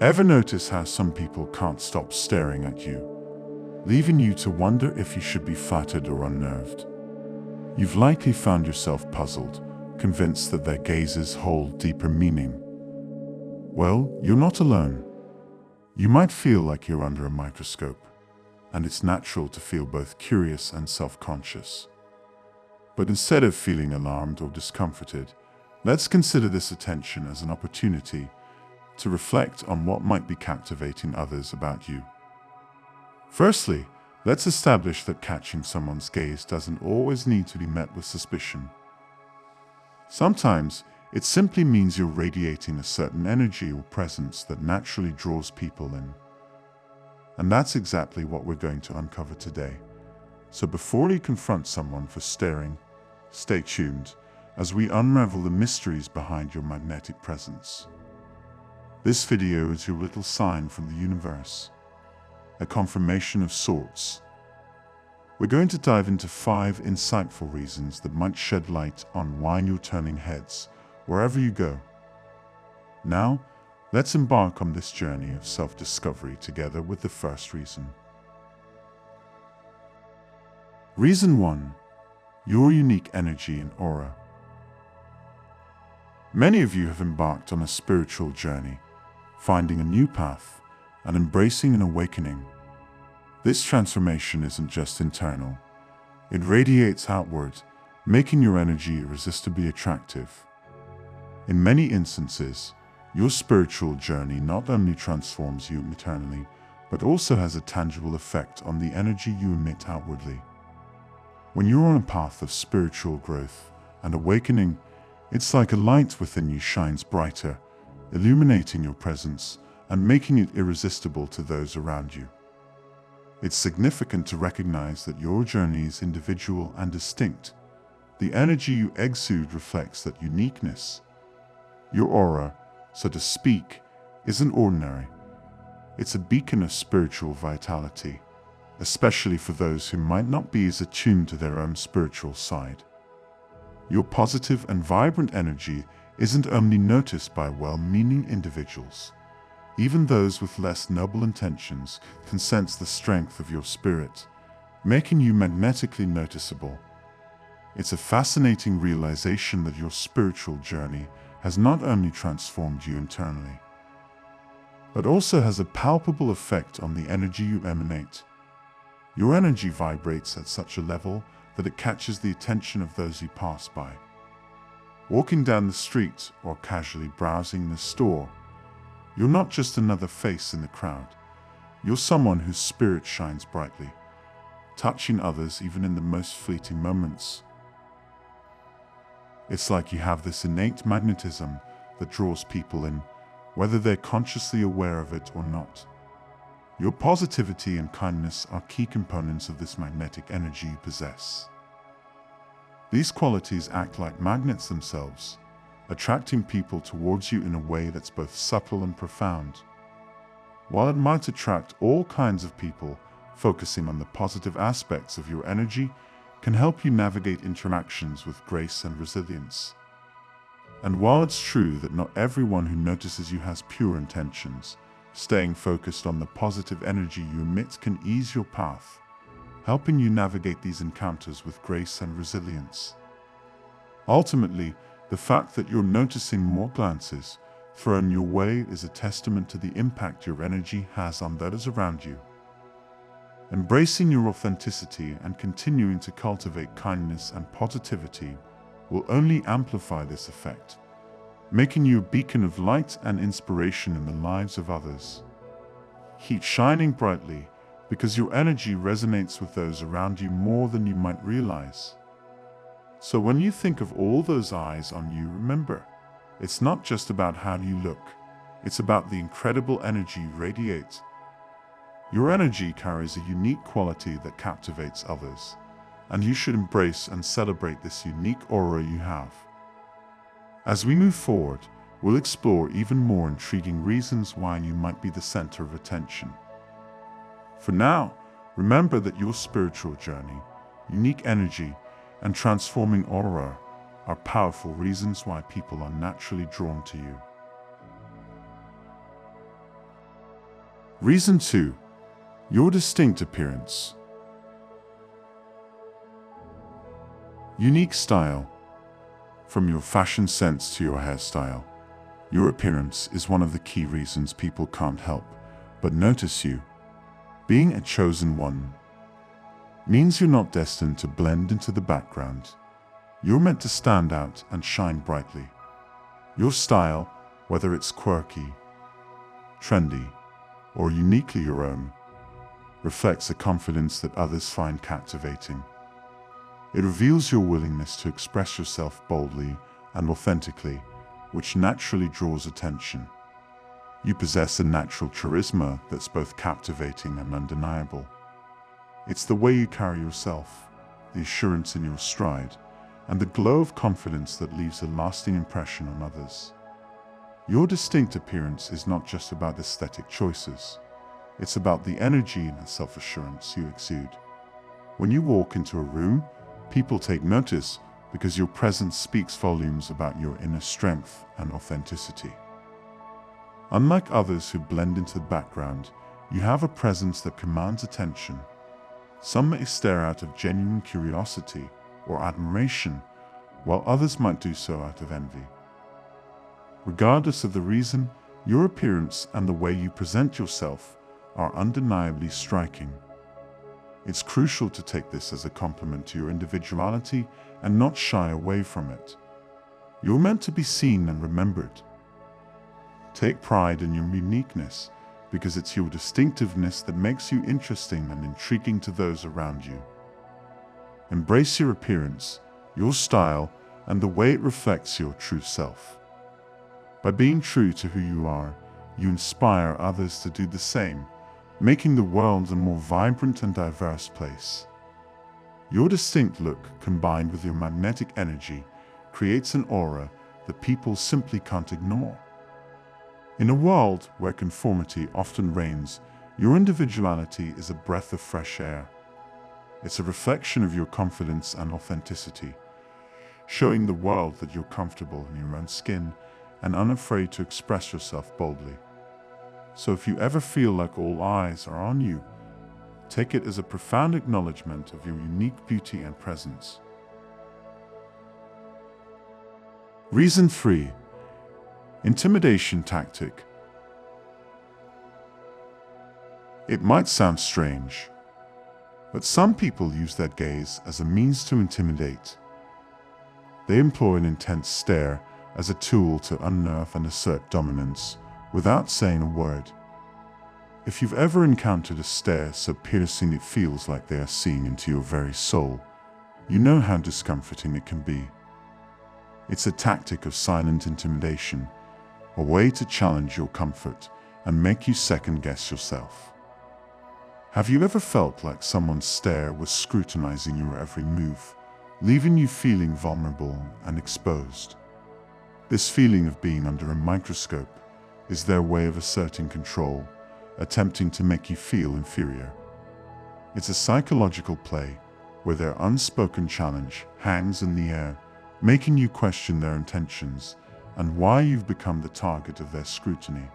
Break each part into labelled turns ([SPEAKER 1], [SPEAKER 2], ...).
[SPEAKER 1] Ever notice how some people can't stop staring at you, leaving you to wonder if you should be flattered or unnerved? You've likely found yourself puzzled, convinced that their gazes hold deeper meaning. Well, you're not alone. You might feel like you're under a microscope, and it's natural to feel both curious and self-conscious. But instead of feeling alarmed or discomforted, let's consider this attention as an opportunity to reflect on what might be captivating others about you. Firstly, let's establish that catching someone's gaze doesn't always need to be met with suspicion. Sometimes, it simply means you're radiating a certain energy or presence that naturally draws people in. And that's exactly what we're going to uncover today. So before you confront someone for staring, stay tuned as we unravel the mysteries behind your magnetic presence. This video is your little sign from the universe, a confirmation of sorts. We're going to dive into 5 insightful reasons that might shed light on why you're turning heads wherever you go. Now, let's embark on this journey of self-discovery together with the first reason. Reason 1. Your unique energy and aura. Many of you have embarked on a spiritual journey, finding a new path and embracing an awakening. This transformation isn't just internal. It radiates outward, making your energy irresistibly attractive. In many instances, your spiritual journey not only transforms you internally, but also has a tangible effect on the energy you emit outwardly. When you're on a path of spiritual growth and awakening, it's like a light within you shines brighter, illuminating your presence and making it irresistible to those around you. It's significant to recognize that your journey is individual and distinct. The energy you exude reflects that uniqueness. Your aura, so to speak, isn't ordinary. It's a beacon of spiritual vitality, especially for those who might not be as attuned to their own spiritual side. Your positive and vibrant energy isn't only noticed by well-meaning individuals. Even those with less noble intentions can sense the strength of your spirit, making you magnetically noticeable. It's a fascinating realization that your spiritual journey has not only transformed you internally, but also has a palpable effect on the energy you emanate. Your energy vibrates at such a level that it catches the attention of those you pass by. Walking down the street or casually browsing in a store, you're not just another face in the crowd. You're someone whose spirit shines brightly, touching others even in the most fleeting moments. It's like you have this innate magnetism that draws people in, whether they're consciously aware of it or not. Your positivity and kindness are key components of this magnetic energy you possess. These qualities act like magnets themselves, attracting people towards you in a way that's both subtle and profound. While it might attract all kinds of people, focusing on the positive aspects of your energy can help you navigate interactions with grace and resilience. And while it's true that not everyone who notices you has pure intentions, staying focused on the positive energy you emit can ease your path, helping you navigate these encounters with grace and resilience. Ultimately, the fact that you're noticing more glances thrown your way is a testament to the impact your energy has on those around you. Embracing your authenticity and continuing to cultivate kindness and positivity will only amplify this effect, making you a beacon of light and inspiration in the lives of others. Keep shining brightly, because your energy resonates with those around you more than you might realize. So when you think of all those eyes on you, remember, it's not just about how you look, it's about the incredible energy you radiate. Your energy carries a unique quality that captivates others, and you should embrace and celebrate this unique aura you have. As we move forward, we'll explore even more intriguing reasons why you might be the center of attention. For now, remember that your spiritual journey, unique energy, and transforming aura are powerful reasons why people are naturally drawn to you. Reason 2. Your distinct appearance. Unique style. From your fashion sense to your hairstyle, your appearance is one of the key reasons people can't help but notice you. Being a chosen one means you're not destined to blend into the background. You're meant to stand out and shine brightly. Your style, whether it's quirky, trendy, or uniquely your own, reflects a confidence that others find captivating. It reveals your willingness to express yourself boldly and authentically, which naturally draws attention. You possess a natural charisma that's both captivating and undeniable. It's the way you carry yourself, the assurance in your stride, and the glow of confidence that leaves a lasting impression on others. Your distinct appearance is not just about aesthetic choices. It's about the energy and self-assurance you exude. When you walk into a room, people take notice because your presence speaks volumes about your inner strength and authenticity. Unlike others who blend into the background, you have a presence that commands attention. Some may stare out of genuine curiosity or admiration, while others might do so out of envy. Regardless of the reason, your appearance and the way you present yourself are undeniably striking. It's crucial to take this as a compliment to your individuality and not shy away from it. You're meant to be seen and remembered. Take pride in your uniqueness, because it's your distinctiveness that makes you interesting and intriguing to those around you. Embrace your appearance, your style, and the way it reflects your true self. By being true to who you are, you inspire others to do the same, making the world a more vibrant and diverse place. Your distinct look, combined with your magnetic energy, creates an aura that people simply can't ignore. In a world where conformity often reigns, your individuality is a breath of fresh air. It's a reflection of your confidence and authenticity, showing the world that you're comfortable in your own skin and unafraid to express yourself boldly. So if you ever feel like all eyes are on you, take it as a profound acknowledgement of your unique beauty and presence. Reason 3. Intimidation tactic. It might sound strange, but some people use their gaze as a means to intimidate. They employ an intense stare as a tool to unnerve and assert dominance without saying a word. If you've ever encountered a stare so piercing it feels like they are seeing into your very soul, you know how discomforting it can be. It's a tactic of silent intimidation, a way to challenge your comfort and make you second-guess yourself. Have you ever felt like someone's stare was scrutinizing your every move, leaving you feeling vulnerable and exposed? This feeling of being under a microscope is their way of asserting control, attempting to make you feel inferior. It's a psychological play where their unspoken challenge hangs in the air, making you question their intentions and why you've become the target of their scrutiny.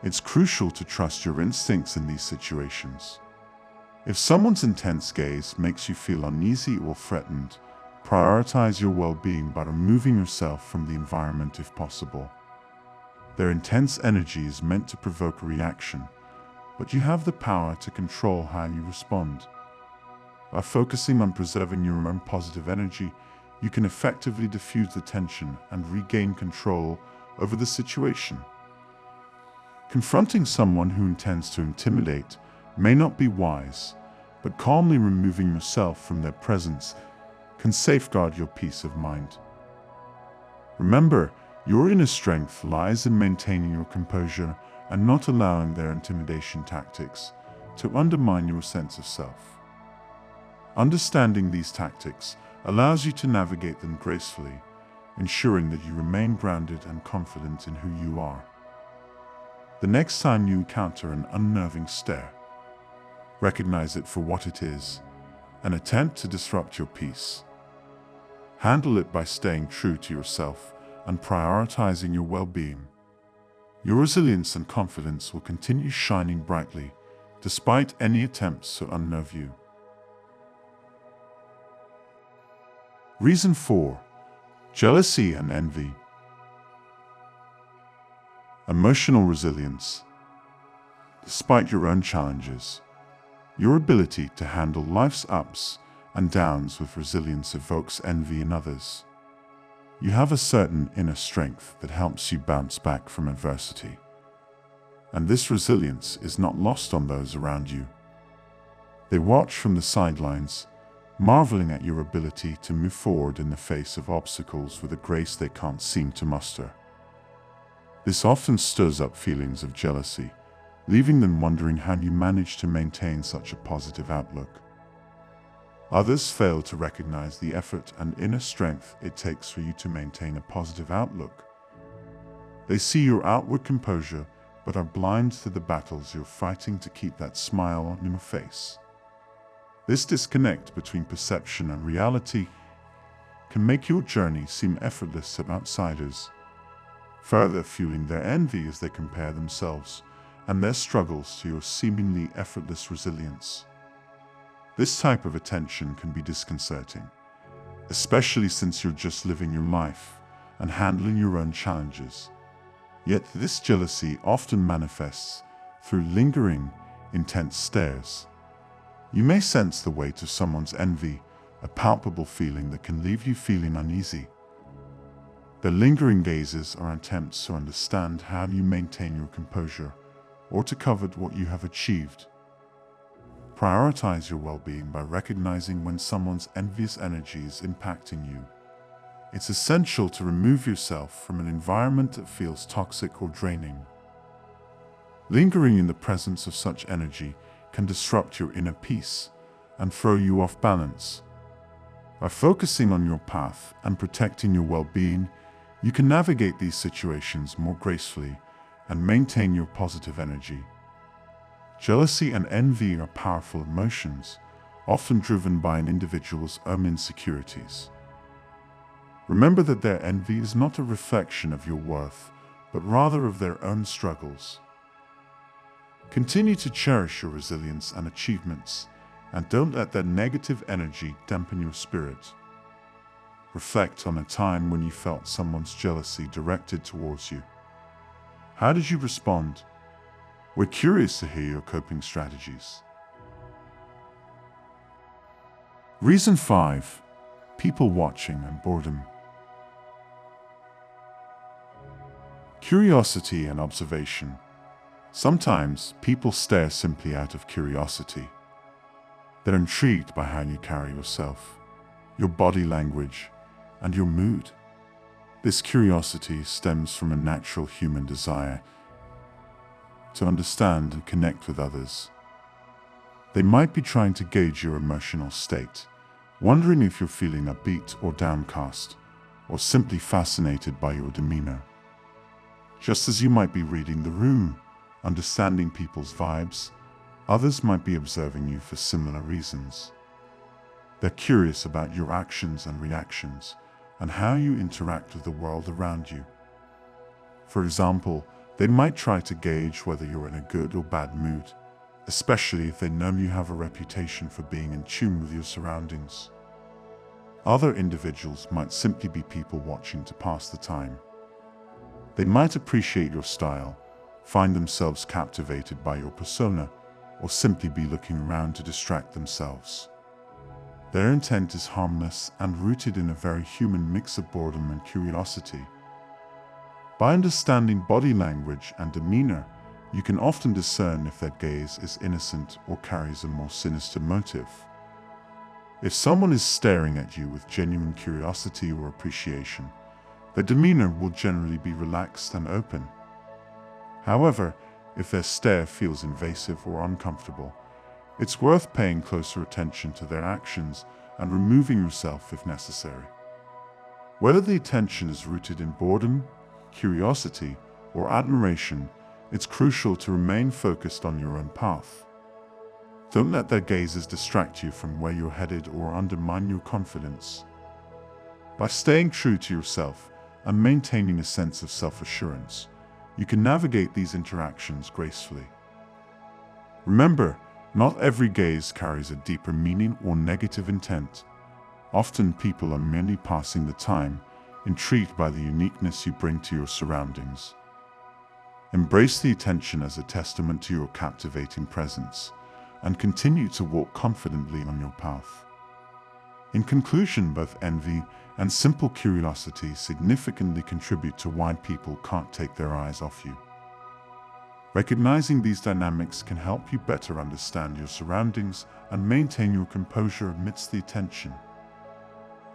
[SPEAKER 1] It's crucial to trust your instincts in these situations. If someone's intense gaze makes you feel uneasy or threatened, prioritize your well-being by removing yourself from the environment if possible. Their intense energy is meant to provoke a reaction, but you have the power to control how you respond. By focusing on preserving your own positive energy, you can effectively diffuse the tension and regain control over the situation. Confronting someone who intends to intimidate may not be wise, but calmly removing yourself from their presence can safeguard your peace of mind. Remember, your inner strength lies in maintaining your composure and not allowing their intimidation tactics to undermine your sense of self. Understanding these tactics allows you to navigate them gracefully, ensuring that you remain grounded and confident in who you are. The next time you encounter an unnerving stare, recognize it for what it is, an attempt to disrupt your peace. Handle it by staying true to yourself and prioritizing your well-being. Your resilience and confidence will continue shining brightly, despite any attempts to unnerve you. Reason 4. Jealousy and envy. Emotional resilience. Despite your own challenges, your ability to handle life's ups and downs with resilience evokes envy in others. You have a certain inner strength that helps you bounce back from adversity. And this resilience is not lost on those around you. They watch from the sidelines, marveling at your ability to move forward in the face of obstacles with a grace they can't seem to muster. This often stirs up feelings of jealousy, leaving them wondering how you manage to maintain such a positive outlook. Others fail to recognize the effort and inner strength it takes for you to maintain a positive outlook. They see your outward composure, but are blind to the battles you're fighting to keep that smile on your face. This disconnect between perception and reality can make your journey seem effortless to outsiders, further fueling their envy as they compare themselves and their struggles to your seemingly effortless resilience. This type of attention can be disconcerting, especially since you're just living your life and handling your own challenges. Yet this jealousy often manifests through lingering, intense stares. You may sense the weight of someone's envy, a palpable feeling that can leave you feeling uneasy. Their lingering gazes are attempts to understand how you maintain your composure or to covet what you have achieved. Prioritize your well-being by recognizing when someone's envious energy is impacting you. It's essential to remove yourself from an environment that feels toxic or draining. Lingering in the presence of such energy can disrupt your inner peace and throw you off balance. By focusing on your path and protecting your well-being, you can navigate these situations more gracefully and maintain your positive energy. Jealousy and envy are powerful emotions, often driven by an individual's own insecurities. Remember that their envy is not a reflection of your worth, but rather of their own struggles. Continue to cherish your resilience and achievements, and don't let that negative energy dampen your spirit. Reflect on a time when you felt someone's jealousy directed towards you. How did you respond? We're curious to hear your coping strategies. Reason 5. People watching and boredom. Curiosity and observation. Sometimes people stare simply out of curiosity. They're intrigued by how you carry yourself, your body language, and your mood. This curiosity stems from a natural human desire to understand and connect with others. They might be trying to gauge your emotional state, wondering if you're feeling upbeat or downcast, or simply fascinated by your demeanor. Just as you might be reading the room, understanding people's vibes, others might be observing you for similar reasons. They're curious about your actions and reactions, and how you interact with the world around you. For example, they might try to gauge whether you're in a good or bad mood, especially if they know you have a reputation for being in tune with your surroundings. Other individuals might simply be people watching to pass the time. They might appreciate your style, find themselves captivated by your persona, or simply be looking around to distract themselves. Their intent is harmless and rooted in a very human mix of boredom and curiosity. By understanding body language and demeanor, you can often discern if their gaze is innocent or carries a more sinister motive. If someone is staring at you with genuine curiosity or appreciation, their demeanor will generally be relaxed and open. However, if their stare feels invasive or uncomfortable, it's worth paying closer attention to their actions and removing yourself if necessary. Whether the attention is rooted in boredom, curiosity, or admiration, it's crucial to remain focused on your own path. Don't let their gazes distract you from where you're headed or undermine your confidence. By staying true to yourself and maintaining a sense of self-assurance, you can navigate these interactions gracefully. Remember, not every gaze carries a deeper meaning or negative intent. Often people are merely passing the time, intrigued by the uniqueness you bring to your surroundings. Embrace the attention as a testament to your captivating presence, and continue to walk confidently on your path. In conclusion, both envy and simple curiosity significantly contribute to why people can't take their eyes off you. Recognizing these dynamics can help you better understand your surroundings and maintain your composure amidst the attention.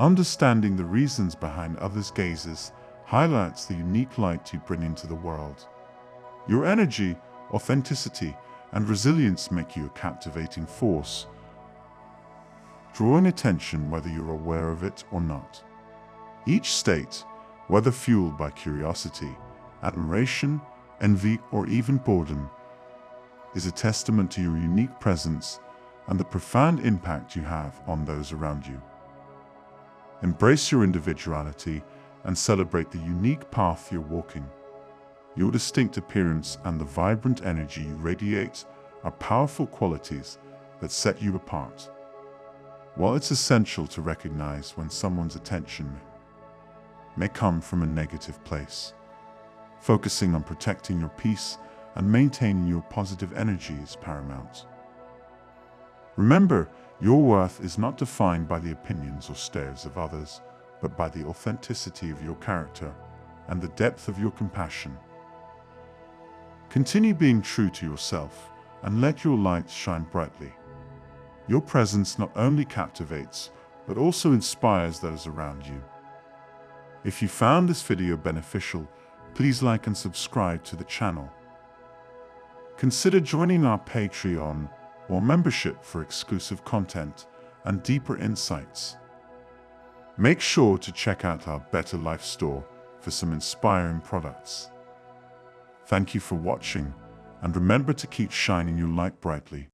[SPEAKER 1] Understanding the reasons behind others' gazes highlights the unique light you bring into the world. Your energy, authenticity, and resilience make you a captivating force, drawing attention whether you're aware of it or not. Each state, whether fueled by curiosity, admiration, envy, or even boredom, is a testament to your unique presence and the profound impact you have on those around you. Embrace your individuality and celebrate the unique path you're walking. Your distinct appearance and the vibrant energy you radiate are powerful qualities that set you apart. While it's essential to recognize when someone's attention may come from a negative place, focusing on protecting your peace and maintaining your positive energy is paramount. Remember, your worth is not defined by the opinions or stares of others, but by the authenticity of your character and the depth of your compassion. Continue being true to yourself and let your light shine brightly. Your presence not only captivates, but also inspires those around you. If you found this video beneficial, please like and subscribe to the channel. Consider joining our Patreon or membership for exclusive content and deeper insights. Make sure to check out our Better Life store for some inspiring products. Thank you for watching, and remember to keep shining your light brightly.